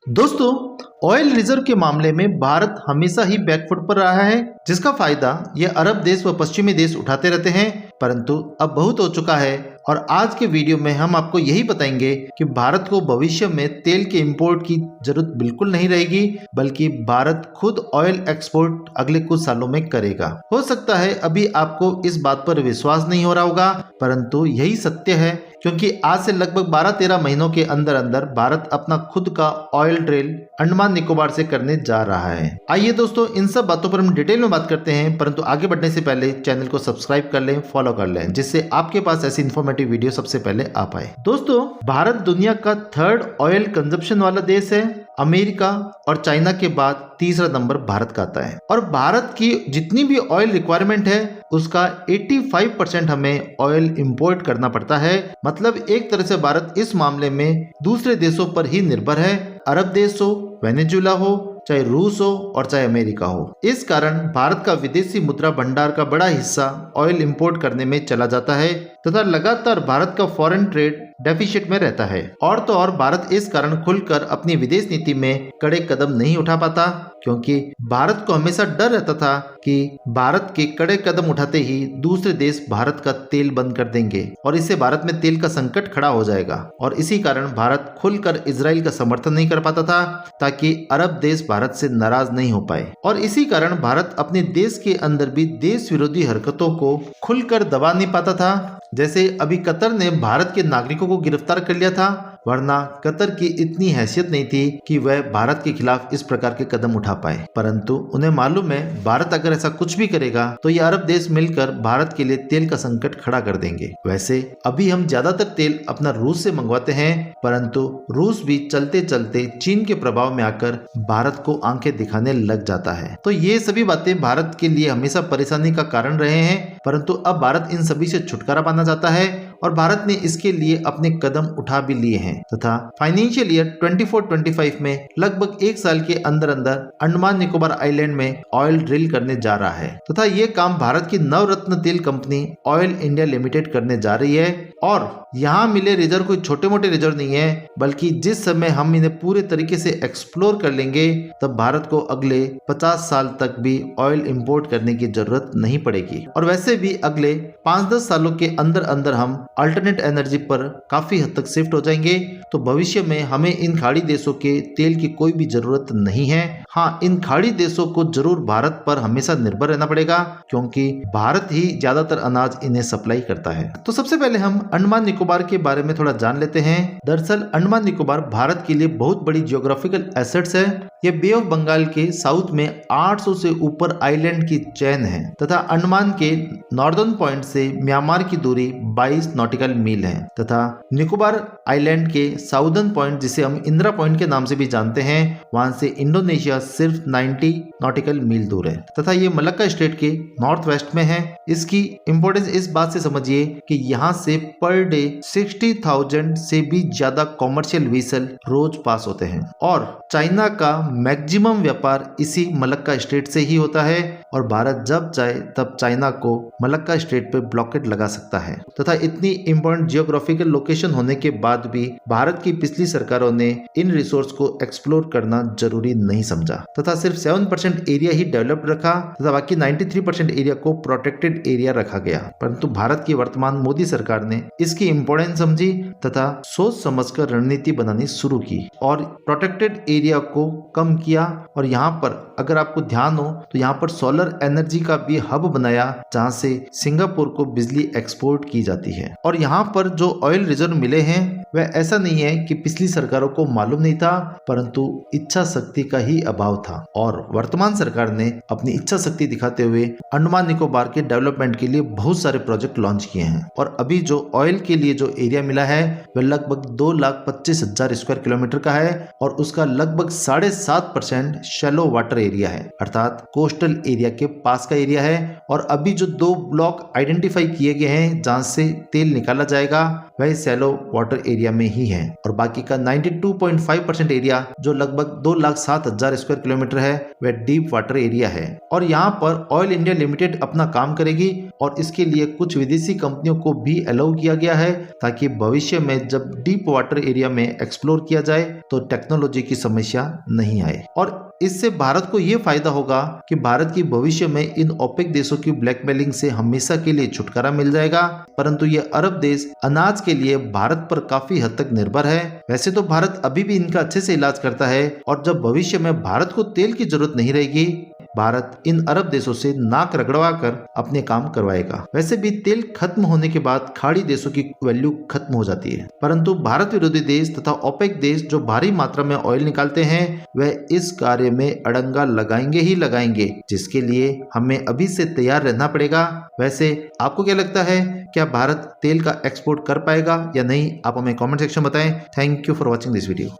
दोस्तों, oil reserve के मामले में भारत हमेशा ही बैकफुट पर रहा है, जिसका फायदा ये अरब देश व पश्चिमी देश उठाते रहते हैं। परंतु अब बहुत हो चुका है और आज के वीडियो में हम आपको यही बताएंगे कि भारत को भविष्य में तेल के इंपोर्ट की जरूरत बिल्कुल नहीं रहेगी, बल्कि भारत खुद ऑयल एक्सपोर्ट अगले कुछ सालों में करेगा। हो सकता है अभी आपको इस बात पर विश्वास नहीं हो रहा होगा, परंतु यही सत्य है, क्योंकि आज से लगभग 12-13 महीनों के अंदर अंदर भारत अपना खुद का ऑयल ड्रिल अंडमान निकोबार से करने जा रहा है। आइए दोस्तों, इन सब बातों पर हम डिटेल में बात करते हैं, परंतु आगे बढ़ने से पहले चैनल को सब्सक्राइब कर लें, फॉलो कर लें, जिससे आपके पास ऐसी इन्फॉर्मेटिव वीडियो सबसे पहले आ पाए। दोस्तों, भारत दुनिया का 3rd ऑयल कंजप्शन वाला देश है। अमेरिका और चाइना के बाद तीसरा नंबर भारत का आता है और भारत की जितनी भी ऑयल रिक्वायरमेंट है उसका 85% हमें ऑयल इंपोर्ट करना पड़ता है। मतलब एक तरह से भारत इस मामले में दूसरे देशों पर ही निर्भर है, अरब देश हो, वेनेजुएला हो, चाहे रूस हो और चाहे अमेरिका हो। इस कारण भारत का विदेशी मुद्रा भंडार का बड़ा हिस्सा ऑयल इंपोर्ट करने में चला जाता है तथा लगातार भारत का फॉरेन ट्रेड डेफिसिट में रहता है। और तो और भारत इस कारण खुलकर अपनी विदेश नीति में कड़े कदम नहीं उठा पाता, क्योंकि भारत को हमेशा डर रहता था कि भारत के कड़े कदम उठाते ही दूसरे देश भारत का तेल बंद कर देंगे और इससे भारत में तेल का संकट खड़ा हो जाएगा। और इसी कारण भारत खुलकर इजराइल का समर्थन नहीं कर पाता था, ताकि अरब देश भारत से नाराज नहीं हो पाए। और इसी कारण भारत अपने देश के अंदर भी देश विरोधी हरकतों को खुलकर दबा नहीं पाता था। जैसे अभी कतर ने भारत के नागरिकों को गिरफ्तार कर लिया था, वरना कतर की इतनी हैसियत नहीं थी कि वह भारत के खिलाफ इस प्रकार के कदम उठा पाए। परंतु उन्हें मालूम है भारत अगर ऐसा कुछ भी करेगा तो ये अरब देश मिलकर भारत के लिए तेल का संकट खड़ा कर देंगे। वैसे अभी हम ज्यादातर तेल अपना रूस से मंगवाते हैं, परंतु रूस भी चलते चलते चीन के प्रभाव में आकर भारत को आंखें दिखाने लग जाता है। तो ये सभी बातें भारत के लिए हमेशा परेशानी का कारण रहे हैं, परंतु अब भारत इन सभी से छुटकारा पाना चाहता है और भारत ने इसके लिए अपने कदम उठा भी लिए हैं तथा फाइनेंशियल ईयर 24-25 में लगभग 1 साल के अंदर अंदर अंडमान निकोबार आइलैंड में ऑयल ड्रिल करने जा रहा है तथा ये काम भारत की नवरत्न तेल कंपनी ऑयल इंडिया लिमिटेड करने जा रही है। और यहाँ मिले रिजर्व कोई छोटे मोटे रिजर्व नहीं है, बल्कि जिस समय हम इन्हें पूरे तरीके से एक्सप्लोर कर लेंगे तब भारत को अगले 50 साल तक भी ऑयल इंपोर्ट करने की जरूरत नहीं पड़ेगी। और वैसे भी अगले 5-10 सालों के अंदर अंदर हम अल्टरनेट एनर्जी पर काफी हद तक शिफ्ट हो जाएंगे, तो भविष्य में हमें इन खाड़ी देशों के तेल की कोई भी जरूरत नहीं है। हाँ, इन खाड़ी देशों को जरूर भारत पर हमेशा निर्भर रहना पड़ेगा, क्योंकि भारत ही ज्यादातर अनाज इन्हें सप्लाई करता है। तो सबसे पहले हम अंडमान निकोबार के बारे में थोड़ा जान लेते हैं। दरअसल अंडमान निकोबार भारत के लिए बहुत बड़ी जियोग्राफिकल एसेट्स है। ये बे ऑफ बंगाल के साउथ में 800 से ऊपर आइलैंड की चेन है तथा अंडमान के नॉर्दर्न पॉइंट से म्यांमार की दूरी 22 नॉटिकल मील है तथा निकोबार आइलैंड के साउदर्न पॉइंट, जिसे हम इंदिरा पॉइंट के नाम से भी जानते हैं, वहां से इंडोनेशिया सिर्फ 90 नॉटिकल मील दूर है तथा ये मलक्का स्टेट के नॉर्थ वेस्ट में है। इसकी इंपोर्टेंस इस बात से समझिए कि यहाँ से पर डे 60,000 से भी ज्यादा कॉमर्शियल व्हीसल रोज पास होते हैं और चाइना का मैक्सिमम व्यापार इसी मलक्का स्टेट से ही होता है और भारत जब चाहे तब चाइना को मलक्का स्टेट पे ब्लॉकेट लगा सकता है तथा इतनी इंपॉर्टेंट जियोग्राफिकल लोकेशन होने के बाद भी भारत की पिछली सरकारों ने इन रिसोर्स को एक्सप्लोर करना जरूरी नहीं समझा तथा सिर्फ 7% एरिया ही डेवलप्ड रखा तथा बाकी 93% एरिया को प्रोटेक्टेड एरिया रखा गया। परंतु भारत की वर्तमान मोदी सरकार ने इसकी इंपॉर्टेंस समझी तथा सोच समझकर रणनीति बनानी शुरू की और प्रोटेक्टेड एरिया को कम किया। और यहाँ पर अगर आपको ध्यान हो तो यहाँ पर सोलर एनर्जी का भी हब बनाया, जहाँ से सिंगापुर को बिजली एक्सपोर्ट की जाती है। और यहाँ पर जो ऑयल रिजर्व मिले हैं वह ऐसा नहीं है कि पिछली सरकारों को मालूम नहीं था, परंतु इच्छा शक्ति का ही अभाव था और वर्तमान सरकार ने अपनी इच्छा शक्ति दिखाते हुए अंडमान निकोबार के डेवलपमेंट के लिए बहुत सारे प्रोजेक्ट लॉन्च किए हैं। और अभी जो ऑयल के लिए जो एरिया मिला है वह लगभग 2,25,000 स्क्वायर किलोमीटर का है और उसका लगभग 7.5% शैलो वाटर एरिया है, अर्थात कोस्टल एरिया के पास का एरिया है। और अभी जो 2 ब्लॉक आइडेंटिफाई किए गए हैं जहां से तेल निकाला जाएगा वह सैलो वाटर एरिया में ही है और बाकी का 92.5% एरिया जो लगभग 2,07,000 स्क्वायर किलोमीटर है वह डीप वाटर एरिया है। और यहाँ पर ऑयल इंडिया लिमिटेड अपना काम करेगी और इसके लिए कुछ विदेशी कंपनियों को भी अलाउ किया गया है ताकि भविष्य में जब डीप वाटर एरिया में एक्सप्लोर किया जाए तो टेक्नोलॉजी की समस्या नहीं आए। और इससे भारत को ये फायदा होगा कि भारत की भविष्य में इन ओपेक देशों की ब्लैकमेलिंग से हमेशा के लिए छुटकारा मिल जाएगा। परंतु ये अरब देश अनाज के लिए भारत पर काफी हद तक निर्भर है। वैसे तो भारत अभी भी इनका अच्छे से इलाज करता है और जब भविष्य में भारत को तेल की जरूरत नहीं रहेगी भारत इन अरब देशों से नाक रगड़वा कर अपने काम करवाएगा। वैसे भी तेल खत्म होने के बाद खाड़ी देशों की वैल्यू खत्म हो जाती है, परंतु भारत विरोधी देश तथा ओपेक देश जो भारी मात्रा में ऑयल निकालते हैं वह इस कार्य में अड़ंगा लगाएंगे ही लगाएंगे, जिसके लिए हमें अभी से तैयार रहना पड़ेगा। वैसे आपको क्या लगता है, क्या भारत तेल का एक्सपोर्ट कर पाएगा या नहीं? आप हमें कॉमेंट सेक्शन में बताएं। Thank you for watching this video.